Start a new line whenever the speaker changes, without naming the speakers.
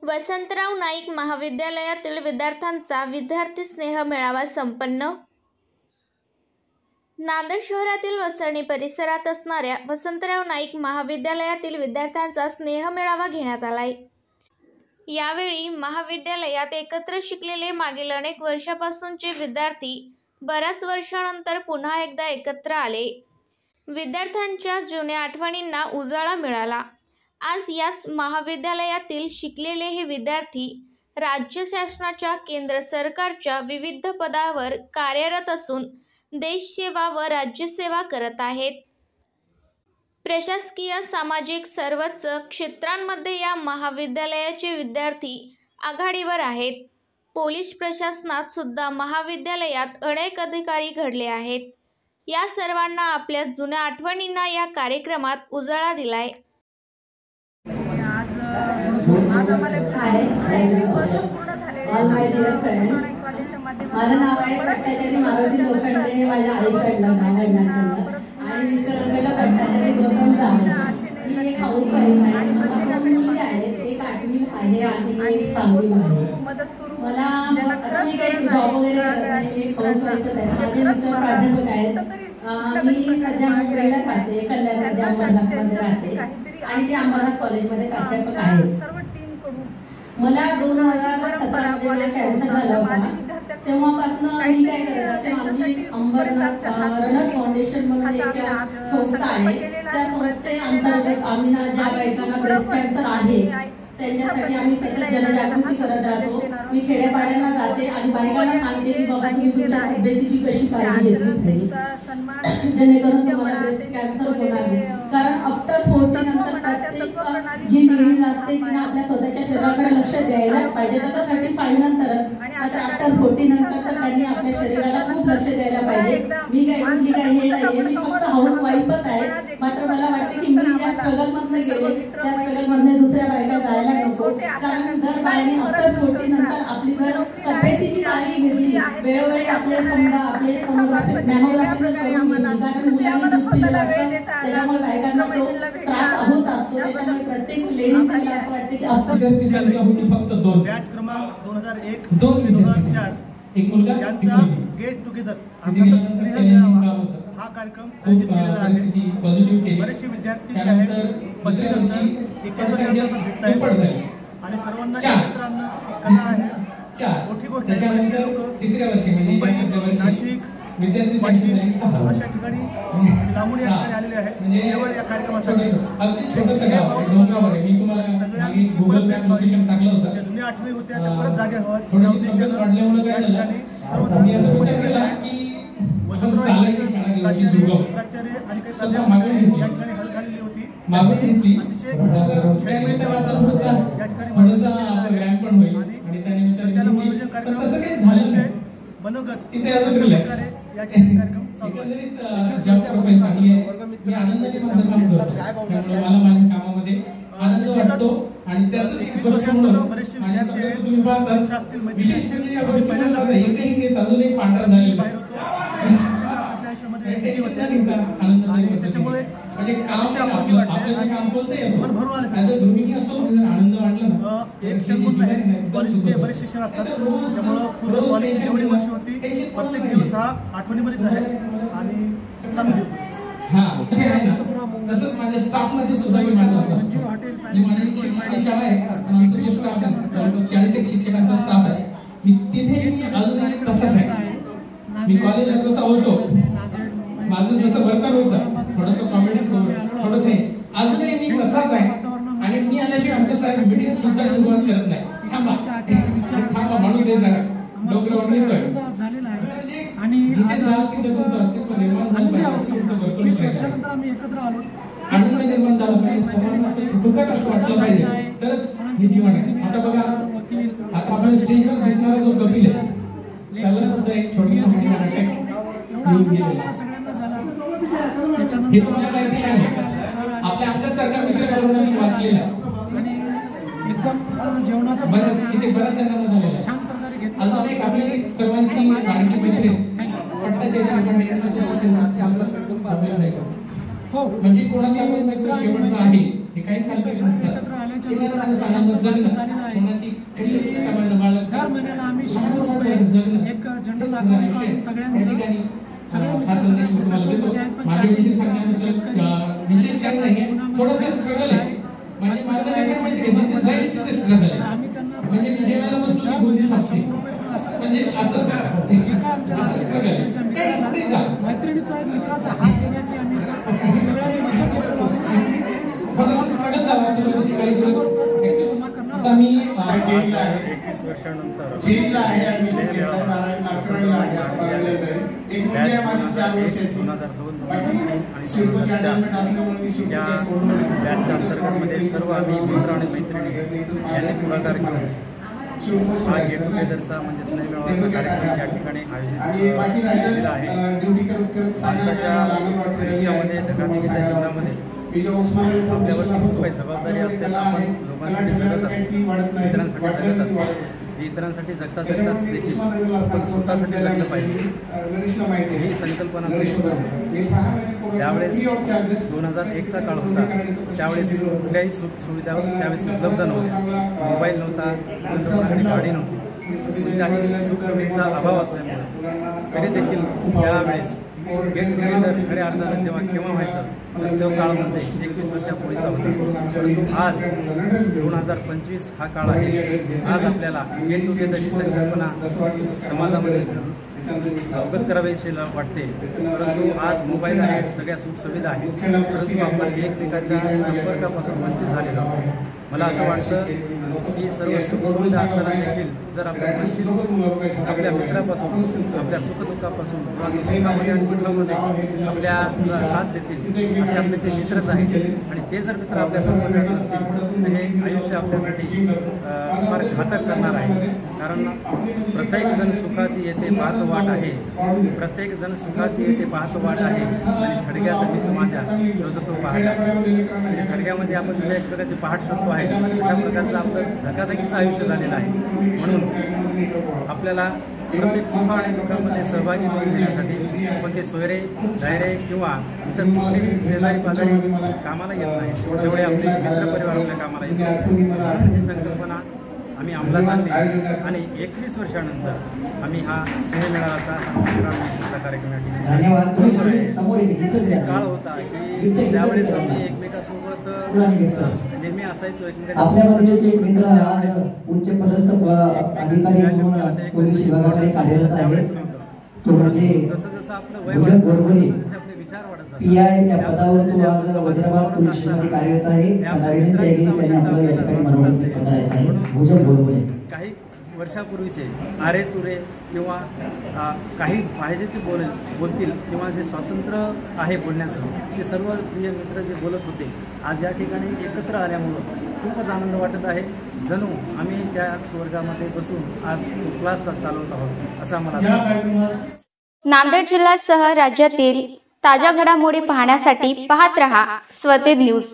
वसंतराव नाईक महाविद्यालयातील विद्यार्थ्यांचा विद्यार्थी स्नेह मेळावा संपन्न. नांदेड शहरातील वसरणी परिसरात असणाऱ्या वसंतराव नाईक महाविद्यालयातील विद्यार्थ्यांचा स्नेह मेळावा घेण्यात आलाय. यावेळी महाविद्यालयात एकत्र शिकलेले मागील अनेक वर्षापासूनचे विद्यार्थी बऱ्याच वर्षानंतर पुन्हा एकदा एकत्र आले. विद्यार्थ्यांच्या जुन्या आठवणींना उजाळा मिळाला. आज याच महाविद्यालयातील शिकलेले हे विद्यार्थी राज्य शासनाच्या, केंद्र सरकारच्या विविध पदावर कार्यरत असून देशसेवा व राज्यसेवा करत आहेत. प्रशासकीय, सामाजिक सर्वच क्षेत्रांमध्ये या महाविद्यालयाचे विद्यार्थी आघाडीवर आहेत. पोलीस प्रशासनात सुद्धा महाविद्यालयात अनेक अधिकारी घडले आहेत. या सर्वांना आपल्या जुन्या आठवणींना या कार्यक्रमात उजाळा दिलाय.
आज आम्हाला 21 वर्ष पूर्ण झालेले
माझं नाव आहे भट्टाचार्य मारुती लोखंडे. माझ्या आईकडलं आणि विचारलेलं भट्टाचार्य लोखंडे. मी एक हाऊस वाईफ आहे. मला 2 मुली आहेत. एक 8वीत आहे आणि एक 6वीत आहे. मला आता मी काही जॉब वगैरे करत नाही. एक हाऊस वाईफच आहे. माझे मिस्टर प्राध्यापक आहेत. मी सध्या मुंबईला राहते, कल्याणमध्ये अंबरनाथमध्ये राहते आणि ते अंबरनाथ कॉलेजमध्ये प्राध्यापक आहेत. मला 2017 मध्ये कॅन्सर झाला होता. तेव्हापासून मी काय करत होते, आमची अंबरनाथ रणज फाउंडेशन म्हणून एक संस्था आहे. त्या संस्थेअंतर्गत आम्ही ज्या बायकांना ब्रेस्ट कॅन्सर आहे त्यांच्यासाठी आम्ही सतत जनजागृती करत राहतो. मी खेड्यापाड्यांना जाते आणि बायकांना सांगते की बाबा तुम्ही तुमच्या तब्येतीची कशी काळजी घेतली पाहिजे जेणेकरून तुम्हाला ब्रेस्ट कॅन्सर होणार नाही. कारण आफ्टर 40 नंतर प्रत्येक जी लेडीज असते तिने आपल्या स्वतःच्या शरीराकडे लक्ष द्यायला पाहिजे. तसं 35 नंतरच, आता आफ्टर 40 नंतर तर त्यांनी आपल्या शरीराला खूप लक्ष द्यायला पाहिजे. मी काय हे नाहीये, मी फक्त हाऊस वाईफच आहे. मात्र मला वाटते की मी ज्या स्ट्रगल मधनं गेले त्या स्ट्रगल मधने दुसऱ्या बायका जायला नको. कारण जर बायने आफ्टर 40 नंतर आपली जर तब्येतीची काळजी घेतली, वेळोवेळी आपले सोनोग्राफी मॅमोग्राफी त्याच्यामुळे बायकांना तो त्रास होत असतो. त्याच्यामुळे प्रत्येक लेडीजला असं वाटते की
विद्यार्थी संख्या होती फक्त 2.
बॅच क्रमांक 2001 ते 2004
एक मुलगा
यांचा गेट टुगेदर हा कार्यक्रम आयोजित केलेला आहे. बरेचसे विद्यार्थी जे आहेत पदवीनंतर एकाच वर्षात भेटत आहेत आणि सर्वांना एकत्र आणणं कला आहे. मोठी गोष्ट आहे.
तिसऱ्या वर्षी म्हणजे
नाशिक, अशा ठिकाणी लांबून या ठिकाणी आलेले आहेत. केवळ या कार्यक्रमासाठी
अगदी छोटंसं गाव आहे, डोंगरावर आहे. मी तुम्हाला मागे गुगल मॅप लोकेशन टाकलं होतं.
त्या जुन्या आठवणी होत्या त्या परत जागे हव्यात.
थोडीशी तब्येत वाढल्यामुळे काय झालं, मी असं विचार केला की चालायची शाळा गेल्याची दुर्गम सध्या मागणी घेतली
या ठिकाणी हल खाल्लेली होती.
मागणी घेतली थोडंसं आपलं ग्रँड पण होईल आणि त्यानिमित्ताने तसं काही झालं नाही.
मनोगत
इथे अजून रिलॅक्स एकंदरीत जॉब प्रोफाईल चांगली आहे. मी आनंदाने माझं काम करतो, त्यामुळे मला माझ्या कामामध्ये आनंद वाटतो आणि त्याच एक गोष्ट म्हणून तुम्ही पाहता विशेष म्हणजे या गोष्टी एकही केस अजून एक पांढरा झालेला आहे. त्याच्यामुळे म्हणजे काम आपलं जे काम कोणतंही असो, ॲज अ गृहिणी असो, आनंद वाटला ना
एक क्षण कॉलेजचे बरेच शिक्षण असतात. त्यामुळे पूर्ण कॉलेजची जेवढी वर्ष होती प्रत्येक दिवस हा आठवणीमध्येच आहे आणि चांगली.
तसंच माझ्या स्टाफ मध्ये सुद्धा मी माझा असं शाळा आहे. आमचा जो स्टाफ आहे जवळपास 40 शिक्षकांचा स्टाफ आहे. मी तिथे मी अजूनही तसाच आहे. मी कॉलेजला जसा होतो, माझं जसं वर्तन होतं, थोडंसं कॉमेडी थोडंसं अजूनही मी तसाच आहे. आणि मी आल्याशिवाय आमच्यासारखी मीटिंग सुद्धा सुरुवात करत नाही. थांबा माणूस येत नाही, डोंगरावर येतोय
आणि
20 वर्षानंतर
आम्ही एकत्र आलो.
आनंद निर्माण झाला पाहिजे, सर्वांना सुखकर असं वाटलं पाहिजे तरच हे जीवन आहे. आता बघा, आता आपण स्टेजवर दिसणारा जो कपिल आहे त्याला सुद्धा एक छोटंसं हे तुम्हाला माहिती आहे. आपल्या सरकार मित्र वाचलेला
आणि एकदम जेवणाचं
इथे बऱ्याच जणांना झालेला
छान प्रकारे घेतलं.
अजून एक आपली सर्वांची लाडकी मैत्रीण
हो,
म्हणजे कोणाचा मित्र शेवटचा आहे हे काही सांगू
एकत्र आल्याच्या नंतर आमचा संकल्प असा झालेला आहे की दर महिन्याला आम्ही 100 रुपये एक जनरल अकाउंट काढून सगळ्या मित्रांमध्ये आहेत, पण
विशेष काही नाही, थोडंसं स्ट्रगल आहे. म्हणजे माझं कसं माहिती आहे, जिथे जाईल तिथे स्ट्रगल आहे.
आम्ही त्यांना
म्हणजे मी जेवायला बसलो की बुंदी सापडी, म्हणजे असं स्ट्रगल आहे.
मैत्रिणीचा मित्राचा हात देण्याची आम्ही सगळ्यांनी वचन घेतलं.
थोडंसं स्ट्रगल झालं असं म्हणजे काही दिवस
जमा करणार
आता मी
जेलला आहे 21 वर्षानंतर जेलला आहे ऍडमिशन घेतलं 11वी आहे 12वी आहे. एक मुलगी आहे माझी 4 वर्षाची. 2002 आणि सिडको चॅनलमेंट असल्यामुळे मी सिडको केस सोडून बॅचच्या अंतर्गतमध्ये सर्व आम्ही मित्र आणि मैत्रिणी यांनी पुढाकार घेऊन हा गेट टुगेदरचा म्हणजे स्नेहमेळावाचा कार्यक्रम या ठिकाणी आयोजित केलेला आहे. माणसाच्या आयुष्यामध्ये धकाधकीच्या जीवनामध्ये आपल्यावरती खूप काही जबाबदारी असते. आपण लोकांसाठी जगत असतो, इतरांसाठी जगत असतो. इतरांसाठी जगता जगताच देखील आपण स्वतःसाठी जगलं पाहिजे ही संकल्पना त्यावेळेस 2001चा काळ होता. त्यावेळेस कुठल्याही सुखसुविधा त्यावेळेस उपलब्ध नव्हत्या. मोबाईल नव्हता, लोकांकडे गाडी नव्हती, कोणत्याही सुखसुविधेचा अभाव असल्यामुळे तरी देखील त्यावेळेस गेट टुगेदर खऱ्या अर्थानं केव्हा व्हायचं तर तो काळ म्हणजे 21 वर्षापूर्वीचा होता. परंतु आज 2025 हा काळ आहे. आज आपल्याला गेट टुगेदर ही संकल्पना समाजामध्ये अवगत करावीशी वाटते. परंतु आज मोबाईल आहेत, सगळ्या सुखसुविधा आहेत, परंतु आपण एकमेकाच्या संपर्कापासून वंचित झालेलो आहोत. मला असं वाटतं की सर्व सुखसुविधा असताना देखील जर आपण वंचित आपल्या मित्रापासून, आपल्या सुखदुःखापासून, सुखामध्ये आणि दुःखामध्ये आपल्या साथ देतील असे आपले ते मित्रच आहेत. आणि ते जर मित्र आपल्या संपर्कात नसतील तर हे आयुष्य आपल्यासाठी फार घातक करणार आहे. कारण प्रत्येकजण सुखाची येथे पाहत वाट आहे, प्रत्येकजण सुखाची येथे पाहत वाट आहे आणि खडग्यात मीच माझ्या शोधतो पहाट. म्हणजे खडग्यामध्ये आपण जशा एक प्रकारची पहाट शोधतो आहे अशा प्रकारचं आपलं धकाधकीचं आयुष्य झालेलं आहे. म्हणून आपल्याला प्रत्येक सुख आणि दुःखामध्ये सहभागी करून घेण्यासाठी आपण ते सोयरे, दायरे किंवा इतर कुठलेही शेजारी पाजारी कामाला येत नाही, जेवढे आपले मित्रपरिवार आपल्या कामाला येतात. म्हणून ही संकल्पना आम्ही अंमलात आणली आणि 21 वर्षानंतर आम्ही हा स्नेहमेळावाचा कार्यक्रम काळ होता की त्यावेळेस आम्ही एकमेकासोबत नेहमी असायचो.
आपल्यामध्ये एक मित्र आज उच्च पदस्थ अधिकारी म्हणून पोलीस विभागाकडे कार्यरत आहे. तो म्हणजे
जसं जसं आपलं वय
भूषण गोडबोले
आपले विचार वाढत जातात.
PI या पदावर तो आज वज्राबाद पोलीस स्टेशनमध्ये कार्यरत आहे. मला विनंती आहे की त्यांनी आपल्याला या ठिकाणी मनोरंजन करायचं आहे. भूषण गोडबोले
काही वर्षापूर्वीचे आरे तुरे किंवा काही पाहिजे ते बोलतील किंवा जे स्वातंत्र्य आहे बोलण्याचं ते सर्व प्रिय मित्र जे बोलत होते आज या ठिकाणी एकत्र आल्यामुळं खूपच आनंद वाटत आहे. जणू आम्ही त्याच वर्गामध्ये बसून आज क्लास चालवत आहोत असं आम्हाला.
नांदेड जिल्ह्यासह राज्यातील ताज्या घडामोडी पाहण्यासाठी पाहत रहा स्वतेज न्यूज.